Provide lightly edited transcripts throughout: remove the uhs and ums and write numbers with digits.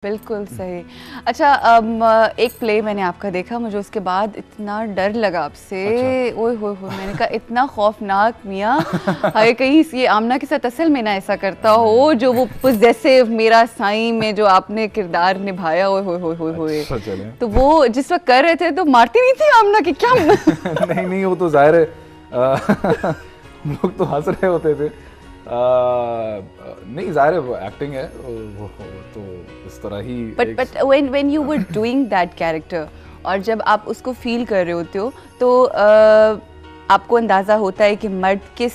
बिल्कुल सही। अच्छा, एक प्ले मैंने आपका देखा, मुझे उसके बाद इतना डर लगा आपसे। अच्छा। ओए होए होए, मैंने कहा इतना खौफनाक मियाँ, हाय कहीं ये आमना के साथ असल में ना ऐसा करता हो, जो वो पोजेसिव मेरा साईं में जो आपने किरदार निभाया। ओए होए होए होए होए। अच्छा चले। तो वो जिस वक्त कर रहे थे तो मारती नहीं थी आमना की क्या? नहीं नहीं, वो तो जाहिर है लोग तो हंस रहे होते थे। नहीं, जाहिर है वो एक्टिंग है, वो तो इस तरह ही। But when you were doing that character, और जब आप उसको फील कर रहे होते हो तो आपको अंदाज़ा होता है कि मर्द किस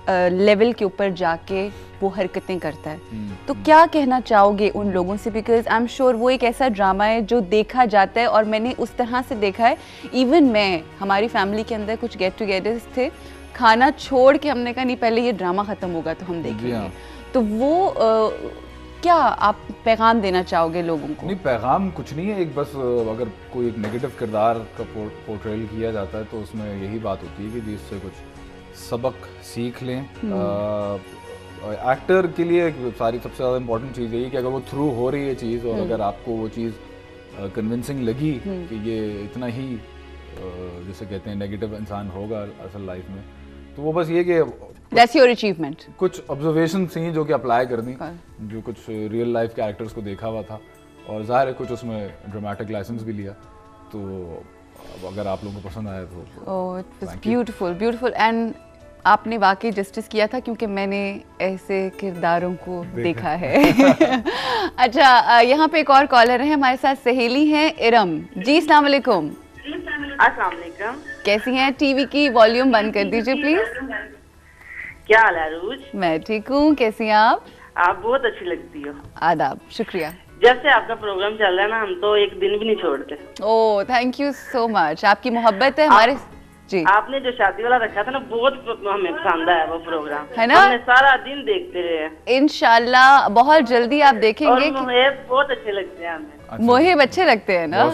लेवल के ऊपर जाके वो हरकतें करता है। तो क्या कहना चाहोगे उन लोगों से? बिकॉज आई एम श्योर वो एक ऐसा ड्रामा है जो देखा जाता है, और मैंने उस तरह से देखा है। इवन मैं, हमारी फैमिली के अंदर कुछ गेट टुगेदर्स थे, खाना छोड़ के हमने कहा नहीं पहले ये ड्रामा ख़त्म होगा तो हम देखेंगे। तो वो क्या आप पैगाम देना चाहोगे लोगों को? नहीं, पैगाम कुछ नहीं है, एक बस अगर कोई एक नेगेटिव किरदार का पोर्ट्रेल किया जाता है तो उसमें यही बात होती है कि जिससे कुछ सबक सीख लें। एक्टर के लिए सारी सबसे ज़्यादा इम्पोर्टेंट चीज़ यही कि अगर वो थ्रू हो रही है चीज़, और अगर आपको वो चीज़ कन्विंसिंग लगी कि ये इतना ही जैसे कहते हैं नेगेटिव इंसान होगा असल लाइफ में, तो वो बस ये कि That's your achievement. कुछ ऑब्जर्वेशन थी जो कि अप्लाई कर दी, जो कुछ रियल लाइफ कैरेक्टर्स को देखा हुआ था, और जाहिर है कुछ उसमें ड्रामेटिक लाइसेंस भी लिया। तो अगर आप लोगों को पसंद आया तो oh, it was beautiful beautiful. And आपने वाकई जस्टिस किया था, क्योंकि मैंने ऐसे किरदारों को देखा है। अच्छा, यहाँ पे एक और कॉलर है हमारे साथ, सहेली हैं इरम जी। अस्सलाम वालेकुम। अस्सलाम वालेकुम। कैसी हैं? टीवी की वॉल्यूम बंद कर दीजिए प्लीज। क्या हाल है अरूज? मैं ठीक हूँ, कैसी हैं आप? आप बहुत अच्छी लगती हो। आदाब, शुक्रिया। जब से आपका प्रोग्राम चल रहा है ना, हम तो एक दिन भी नहीं छोड़ते। ओह, थैंक यू सो मच, आपकी मोहब्बत है हमारे जी। आपने जो शादी वाला रखा था ना, बहुत हमें पसंद आया वो प्रोग्राम, है ना? हमने सारा दिन देखते रहे। इंशाल्लाह बहुत जल्दी आप देखेंगे। और मुहेब बहुत अच्छे लगते हैं हमें। अच्छा। मोहिब अच्छे लगते हैं ना?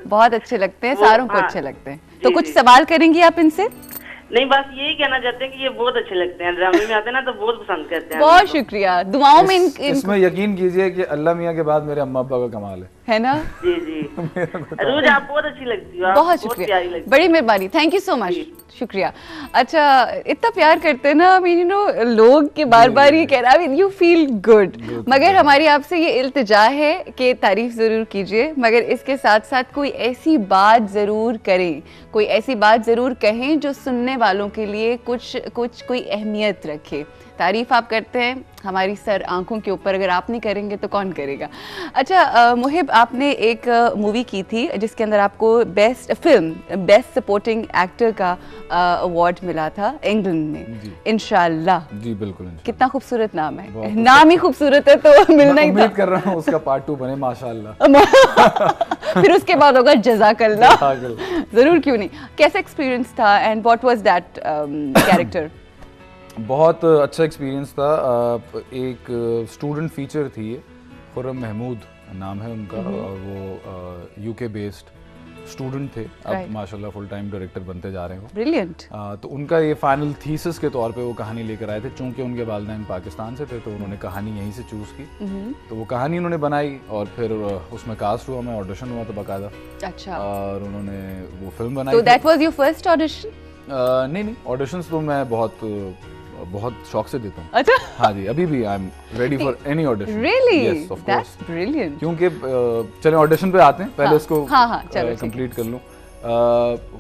बहुत अच्छे लगते हैं, सारों को अच्छे लगते हैं। तो जी, कुछ जी। सवाल करेंगी आप इनसे? नहीं, बस यही कहना चाहते हैं कि ये बहुत अच्छे लगते हैं, ड्रामे में आते हैं ना तो बहुत पसंद करते हैं। बहुत शुक्रिया, दुआओं में इसमें यकीन कीजिए कि अल्लाह मियाँ के बाद मेरे अम्मा अब्बा का कमाल है ना? जी जी। अरूज, आप बहुत अच्छी लगती हो। बहुत शुक्रिया, बड़ी मेहरबानी, थैंक यू सो मच, शुक्रिया। अच्छा, इतना प्यार करते हैं ना, आई मीन यू नो, लोग के बार बार ये कह रहा है, यू फील गुड। मगर हमारी आपसे ये इल्तिजा है कि तारीफ ज़रूर कीजिए, मगर इसके साथ साथ कोई ऐसी बात ज़रूर करें, कोई ऐसी बात ज़रूर कहें जो सुनने वालों के लिए कुछ कोई अहमियत रखे। तारीफ आप करते हैं हमारी सर आंखों के ऊपर, अगर आप नहीं करेंगे तो कौन करेगा? अच्छा, मुहिब, आपने एक मूवी की थी जिसके अंदर आपको बेस्ट सपोर्टिंग एक्टर का अवार्ड मिला था इंग्लैंड में, इंशाल्लाह। जी बिल्कुल। कितना खूबसूरत नाम है, नाम ही खूबसूरत है तो मिलना ही था। उम्मीद कर रहा हूँ उसका पार्ट 2 बने माशाल्लाह। फिर उसके बाद होगा जज़ाकल्लाह। जरूर, क्यों नहीं। कैसा एक्सपीरियंस था and what was that character? बहुत अच्छा एक्सपीरियंस था। एक स्टूडेंट फीचर थी, खुर्रम महमूद नाम है उनका, और वो यूके बेस्ड स्टूडेंट थे, अब माशाल्लाह फुल टाइम डायरेक्टर बनते जा रहे हो। ब्रिलियंट। तो उनका ये फाइनल थीसिस के तौर पे वो कहानी लेकर आए थे, चूंकि उनके वालिदैन पाकिस्तान से थे तो उन्होंने कहानी यहीं से चूज़ की। तो वो कहानी उन्होंने बनाई और फिर उसमें कास्ट हुआ, मैं ऑडिशन हुआ था बाकायदा। अच्छा। और उन्होंने वो फिल्म बनाई। तो that was your first audition? नहीं, ऑडिशंस तो मैं बहुत शौक से देता हूँ। अच्छा। हाँ जी, अभी भी I am ready for any audition. Really? Yes, of course. That's brilliant. क्योंकि चलें ऑडिशन पे आते हैं, पहले इसको कंप्लीट कर लूँ।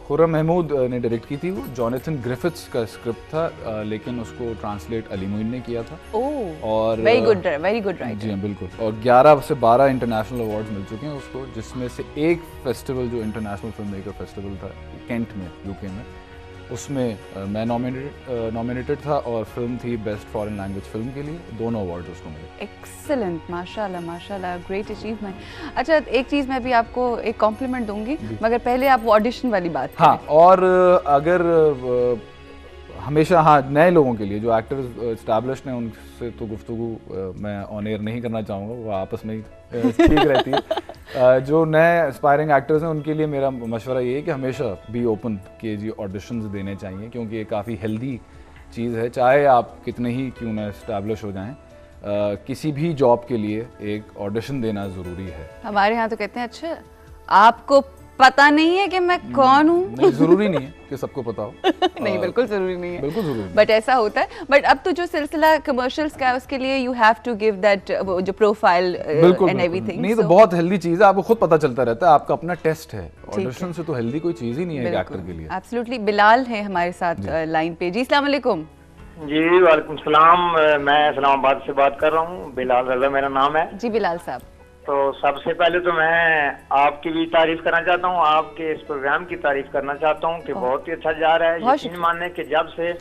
खुर्रम महमूद ने डायरेक्ट की थी, वो जॉनथन ग्रिफिथ्स का स्क्रिप्ट था, लेकिन उसको ट्रांसलेट अली मोइन ने किया था। और वेरी गुड राइटर। जी हाँ, बिल्कुल। और 11 से 12 इंटरनेशनल अवार्ड्स मिल चुके हैं उसको, जिसमें से एक फेस्टिवल जो इंटरनेशनल फिल्म मेकर फेस्टिवल था केंट में, यूके में, उसमें मैं नॉमिनेटेड था, और फिल्म थी बेस्ट फॉरेन लैंग्वेज फिल्म के लिए, दोनों अवार्ड्स उसको मिले। एक्सीलेंट, माशाल्लाह माशाल्लाह, ग्रेट अचीवमेंट। अच्छा, एक चीज़ मैं भी आपको एक कॉम्प्लीमेंट दूंगी, मगर पहले आप वो ऑडिशन वाली बात करें। हाँ, और अगर हमेशा, हाँ, नए लोगों के लिए जो एक्टर्स एस्टैब्लिश्ड हैं उनसे तो गुफ्तगू मैं ऑन एयर नहीं करना चाहूँगा, वो आपस में ही ठीक रहती है। जो नए एस्पायरिंग एक्टर्स हैं उनके लिए मेरा मशवरा ये है कि हमेशा बी ओपन कि जी ऑडिशंस देने चाहिए, क्योंकि ये काफ़ी हेल्दी चीज़ है, चाहे आप कितने ही क्यों ना एस्टैब्लिश हो जाएं। किसी भी जॉब के लिए एक ऑडिशन देना ज़रूरी है। हमारे यहाँ तो कहते हैं अच्छा आपको पता नहीं है कि मैं कौन हूँ। नहीं, ज़रूरी नहीं है कि सबको पता हो। नहीं, बिल्कुल जरूरी नहीं है, बिल्कुल ज़रूरी नहीं। बट ऐसा होता है। बट अब तो जो सिलसिला कमर्शियल्स का है उसके लिए you have to give that जो प्रोफाइल बिल्कुल एंड बिल्कुल। एवरीथिंग। नहीं तो बहुत हेल्दी चीज़ है, आपको खुद पता चलता रहता है, आपका अपना टेस्ट है। ऑडिशन से तो हेल्दी कोई चीज़ ही नहीं है एक एक्टर के लिए। एब्सोल्युटली। बिलाल है हमारे साथ लाइन पे। जी अस्सलाम वालेकुम। जी वालेकुम सलाम। मैं इस्लामाबाद से बात कर रहा हूँ, बिलाल रजा मेरा नाम है। जी बिलाल साहब। तो सबसे पहले तो मैं आपकी भी तारीफ करना चाहता हूँ, आपके इस प्रोग्राम की तारीफ करना चाहता हूँ कि बहुत ही अच्छा जा रहा है। यकीन माने कि जब से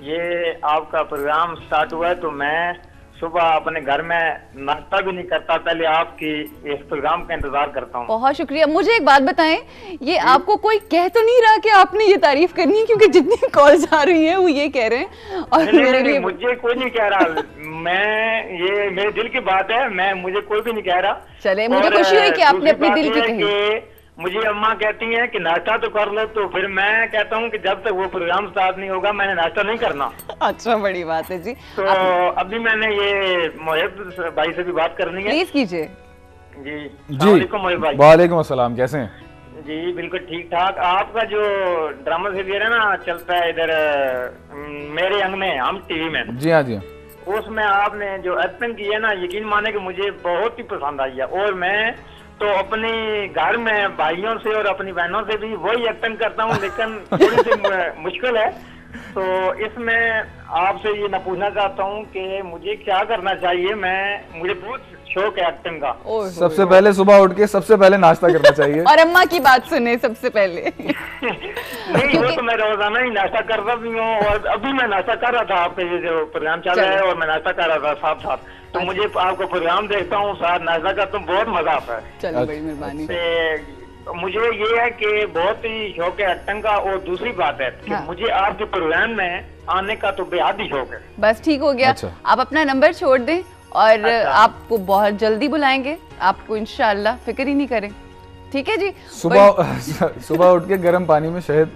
ये आपका प्रोग्राम स्टार्ट हुआ है तो मैं सुबह अपने घर में नाश्ता भी नहीं करता, पहले आपकी इस प्रोग्राम का इंतजार करता हूँ। बहुत शुक्रिया। मुझे एक बात बताएं, ये आपको कोई कह तो नहीं रहा कि आपने ये तारीफ करनी है? क्योंकि जितनी कॉल्स आ रही हैं वो ये कह रहे हैं और नहीं, मेरे नहीं, लिए मुझे कोई नहीं कह रहा। ये मेरे दिल की बात है, मुझे कोई भी नहीं कह रहा। चले, मुझे और खुशी हुई कि आपने दूसरी अपने बात दिल की ये है कही। कि मुझे अम्मा कहती हैं कि नाश्ता तो कर लो, तो फिर मैं कहता हूँ कि जब तक वो प्रोग्राम स्टार्ट नहीं होगा मैंने नाश्ता नहीं करना। अच्छा, बड़ी बात है जी। तो अभी मैंने ये मोहिब भाई से भी बात करनी है। प्लीज कीजिए। जी जी मोहिब भाई। वालेकुम अस्सलाम, कैसे हैं? जी बिल्कुल ठीक ठाक। आपका जो ड्रामा सीरियल है ना चलता है इधर मेरे अंग में हम टीवी में, जी हाँ जी हाँ। उसमें आपने जो एक्टिंग की है ना, यकीन माने कि मुझे बहुत ही पसंद आई है। और मैं तो अपने घर में भाइयों से और अपनी बहनों से भी वही एक्टिंग करता हूँ, लेकिन थोड़ी सी मुश्किल है। तो इसमें आपसे ये मैं पूछना चाहता हूँ कि मुझे क्या करना चाहिए। मुझे बहुत शौक है एक्टिंग का। सबसे पहले सुबह उठ के सबसे पहले नाश्ता करना चाहिए। और अम्मा की बात सुने सबसे पहले। नहीं, वो तो मैं रोजाना ही नाश्ता करता भी हूँ, और अभी मैं नाश्ता कर रहा था, आपके ये जो प्रोग्राम चल रहा है और मैं नाश्ता कर रहा था साथ साथ। तो मुझे आपको प्रोग्राम देखता हूँ साथ नाश्ता करता हूँ, बहुत मजा आता है। चलो, बड़ी मेहरबानी। मुझे ये है कि बहुत ही शौक है एक्टिंग का। और दूसरी बात है कि मुझे आपके प्रोग्राम में आने का तो बेहद ही शौक है। बस ठीक हो गया। अच्छा। आप अपना नंबर छोड़ दें और अच्छा। आपको बहुत जल्दी बुलाएंगे, आपको इंशाल्लाह, फिक्र ही नहीं करें। ठीक है जी। सुबह उठ के गर्म पानी में शहद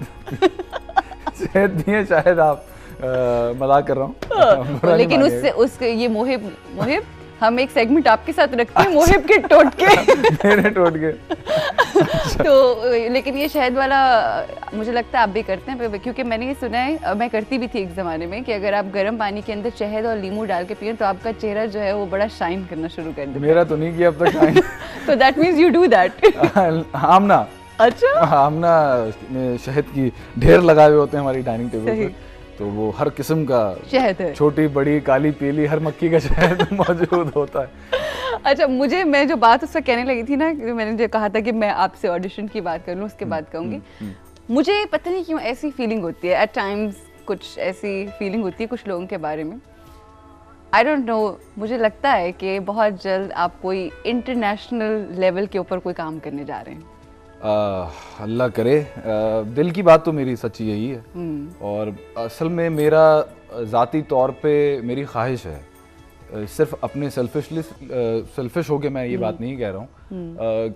दिए, शायद आप मजाक कर रहा हूँ। लेकिन उसके ये मोहिब हम एक सेगमेंट आपके साथ रखते हैं, मोहिब के टोटके। मेरे टोटके। तो लेकिन ये शहद वाला मुझे लगता है आप भी करते हैं, क्योंकि मैंने ये सुना है, मैं करती भी थी एक ज़माने में, कि अगर आप गर्म पानी के अंदर शहद और लीमू डाल के पिए तो आपका चेहरा जो है वो बड़ा शाइन करना शुरू कर देता है। मेरा तो नहीं किया अब तक शाइन। तो that means you do that. Amna. अच्छा। आमना में शहद की ढेर लगाए हुए होते हैं हमारी डाइनिंग टेबल पे, तो वो हर किस्म का शहद है, छोटी बड़ी काली पीली हर मक्खी का शहद मौजूद होता है। अच्छा, मैं जो बात उससे कहने लगी थी ना, मैंने जो कहा था कि मैं आपसे ऑडिशन की बात कर लूँ, उसके बाद कहूँगी, मुझे पता नहीं क्यों ऐसी फीलिंग होती है एट टाइम्स, कुछ ऐसी फीलिंग होती है कुछ लोगों के बारे में, आई डोंट नो, मुझे लगता है कि बहुत जल्द आप कोई इंटरनेशनल लेवल के ऊपर कोई काम करने जा रहे हैं। अल्लाह करे। दिल की बात तो मेरी सच्ची यही है, और असल में मेरा ज़ाती तौर पे मेरी ख्वाहिश है, सिर्फ अपने सेल्फिश होके मैं ये बात नहीं कह रहा हूँ।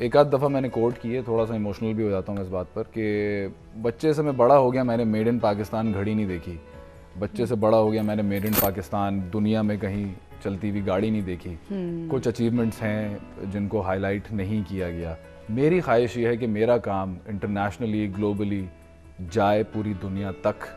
एक आध दफ़ा मैंने कोट की है, थोड़ा सा इमोशनल भी हो जाता हूँ इस बात पर, कि बच्चे से मैं बड़ा हो गया, मैंने मेड इन पाकिस्तान घड़ी नहीं देखी। बच्चे से बड़ा हो गया, मैंने मेड इन पाकिस्तान दुनिया में कहीं चलती हुई गाड़ी नहीं देखी। कुछ अचीवमेंट्स हैं जिनको हाईलाइट नहीं किया गया। मेरी ख्वाहिश ये है कि मेरा काम इंटरनेशनली ग्लोबली जाए पूरी दुनिया तक,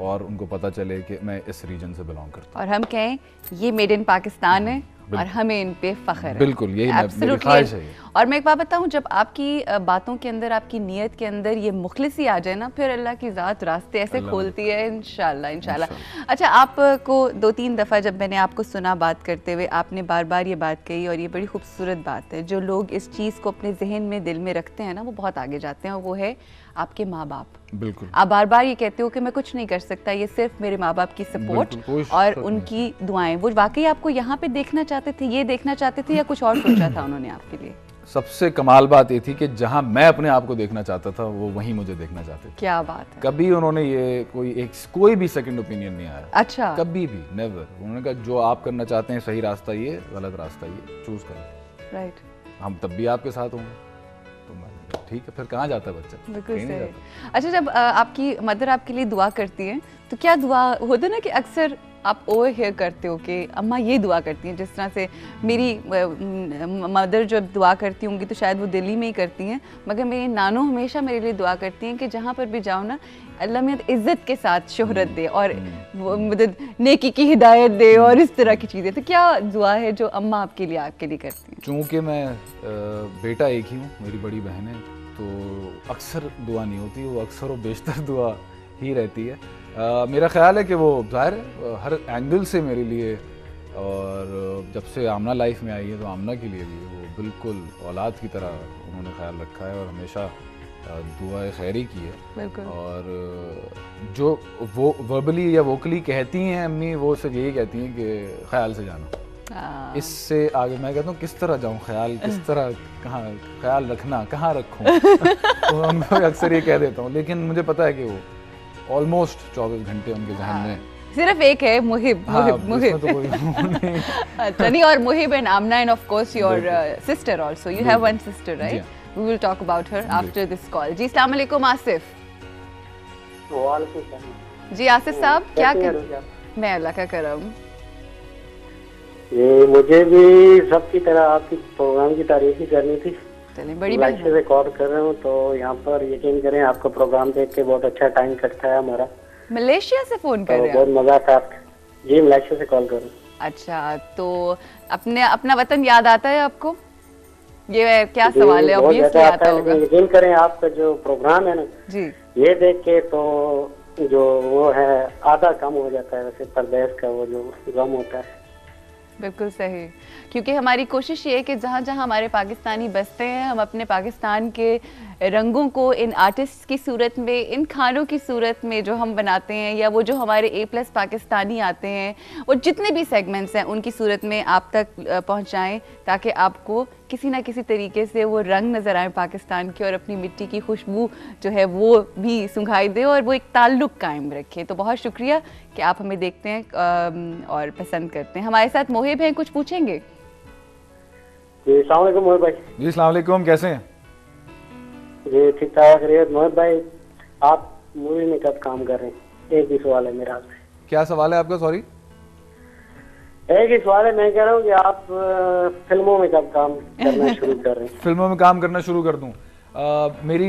और उनको पता चले कि मैं इस रीजन से बिलोंग करता हूँ, और हम कहें ये मेड इन पाकिस्तान है और हमें इन पे फख्र है। बिल्कुल, यही मेरी ख्वाहिश है। और मैं एक बात बताऊं, जब आपकी बातों के अंदर, आपकी नीयत के अंदर ये मुखलिसी आ जाए ना, फिर अल्लाह की ज़ात रास्ते ऐसे खोलती है, इंशाल्लाह। अच्छा, आपको 2-3 दफ़ा जब मैंने आपको सुना बात करते हुए, आपने बार बार ये बात कही, और ये बड़ी खूबसूरत बात है, जो लोग इस चीज़ को अपने जहन में, दिल में रखते हैं ना, वो बहुत आगे जाते हैं, और वो है आपके माँ बाप। बिल्कुल। आप बार बार ये कहते हो कि मैं कुछ नहीं कर सकता, ये सिर्फ मेरे माँ बाप की सपोर्ट और उनकी दुआएं। वो वाकई आपको यहाँ पे देखना चाहते थे, ये देखना चाहते थे, या कुछ और सोचा था उन्होंने आपके लिए? सबसे कमाल बात ये थी कि जहां मैं अपने आप को देखना चाहता था, वो वहीं मुझे देखना चाहते थे। क्या बात है। कभी उन्होंने ये कोई भी सेकंड ओपिनियन नहीं आया। अच्छा। कभी भी, नेवर। उन्होंने कहा जो आप करना चाहते हैं, सही रास्ता ये, गलत रास्ता ये, चूज करें। राइट। हम तब भी आपके साथ होंगे। तो ठीक है, फिर कहाँ जाता है बच्चा? बिल्कुल सही। अच्छा, जब आपकी मदर आपके लिए दुआ करती है, तो क्या दुआ होता ना कि अक्सर आप ओवर हेयर करते हो कि अम्मा ये दुआ करती हैं, जिस तरह से मेरी मदर जब दुआ करती होंगी तो शायद वो दिल्ली में ही करती हैं, मगर मेरी नानो हमेशा मेरे लिए दुआ करती हैं कि जहाँ पर भी जाओ ना अल्लाह में इज़्ज़त के साथ शोहरत दे और मतलब नेकी की हिदायत दे और इस तरह की चीज़ें। तो क्या दुआ है जो अम्मा आपके लिए करती हैं? चूँकि मैं बेटा एक ही हूँ, मेरी बड़ी बहन है, तो अक्सर दुआ नहीं होती, वो अक्सर और बेशतर दुआ ही रहती है। मेरा ख्याल है कि वो ज़ाहिर है हर एंगल से मेरे लिए, और जब से आमना लाइफ में आई है तो आमना के लिए भी वो बिल्कुल औलाद की तरह उन्होंने ख्याल रखा है और हमेशा दुआ खैरी की है। बिल्कुल। और जो वो वर्बली या वोकली कहती हैं अम्मी, वो सिर्फ यही कहती हैं कि ख्याल से जाना। इससे आगे मैं कहता हूँ किस तरह जाऊँ, ख्याल किस तरह, कहाँ ख्याल रखना, कहाँ रखूँ तो उनको अक्सर ये कह देता हूँ, लेकिन मुझे पता है कि वो ऑलमोस्ट 24 घंटे उनके जहन में सिर्फ एक है मुहिब। इसमें तो कोई नहीं। अच्छा, नहीं, और Muhib and Amna and of course your sister also, you have one sister right? We will talk about her after this call. जी अस्सलाम वालेकुम आसिफ। वालेकुम सलाम। जी आसिफ साहब क्या कर, मैं अल्लाह का करम। ये मुझे भी सबकी तरह आपकी प्रोग्राम की तारीफ ही करनी थी। चलिए, बड़ी मलेशिया से कॉल कर रहा हूँ, तो यहाँ पर यकीन करें आपका प्रोग्राम देख के बहुत अच्छा टाइम कटता है हमारा। मलेशिया से फोन कर तो रहे हैं? बहुत मजा आता है आपका। जी मलेशिया से कॉल कर रहा हूँ। अच्छा, तो अपना वतन याद आता है आपको? ये क्या सवाल है? ऑब्वियसली आता होगा। यकीन करें आपका जो प्रोग्राम है ना जी, ये देख के तो जो वो है आधा कम हो जाता है वैसे परदेश का वो जो गम होता है। बिल्कुल सही, क्योंकि हमारी कोशिश ये है कि जहाँ जहाँ हमारे पाकिस्तानी बसते हैं हम अपने पाकिस्तान के रंगों को इन आर्टिस्ट की सूरत में, इन खानों की सूरत में जो हम बनाते हैं, या वो जो हमारे A+ पाकिस्तानी आते हैं, वो जितने भी सेगमेंट्स हैं उनकी सूरत में आप तक पहुँचाएँ, ताकि आपको किसी ना किसी तरीके से वो रंग नज़र आए पाकिस्तान के, और अपनी मिट्टी की खुशबू जो है वो भी सुंघाई दे और वो एक ताल्लुक़ कायम रखे। तो बहुत शुक्रिया कि आप हमें देखते हैं और पसंद करते हैं। हमारे साथ मोहिब हैं, कुछ पूछेंगे? जी अस्सलाम वालेकुम मोहिब भाई। जी अस्सलाम वालेकुम, कैसे हैं? जी ठीक ठाक खैरियत। मोहिब भाई आप मूवी में कब काम कर रहे हैं? एक ही सवाल है मेरा आपसे। क्या सवाल है आपका? सॉरी, एक ही सवाल है, मैं कह रहा हूँ कि आप फिल्मों में कब काम करना शुरू कर रहे हैं? फिल्मों में काम करना शुरू कर दूं? मेरी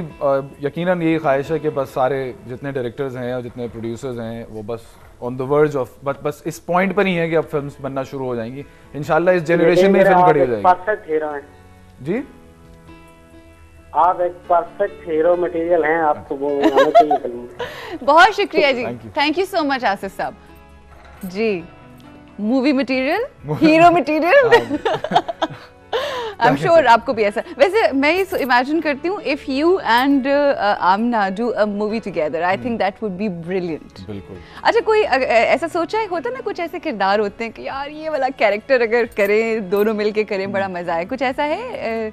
यकीनन यही ख्वाहिश है कि बस सारे जितने डायरेक्टर्स हैं और जितने प्रोड्यूसर्स हैं वो बस ऑन द वर्ज ऑफ बस इस पॉइंट पर ही है कि अब फिल्म्स बनना शुरू हो जाएंगी इंशाल्लाह। इस जनरेशन में फिल्म खड़ी हो जाएगी। परफेक्ट हीरो हैं जी, आप एक परफेक्ट हीरो मटेरियल हैं, आपको वो आना चाहिए फिल्म में। बहुत शुक्रिया जी, Thank you. Thank you so much Asif साहब जी। Movie material, hero material, I am sure आपको भी ऐसा। वैसे मैं ये इमेजिन करती हूँ if you and Amna do a movie together, I think that would be brilliant. बिल्कुल। अच्छा, कोई ऐसा सोचा है, होता ना कुछ ऐसे किरदार होते हैं कि यार ये वाला कैरेक्टर अगर करें, दोनों मिलके करें, बड़ा मजा आए, कुछ ऐसा है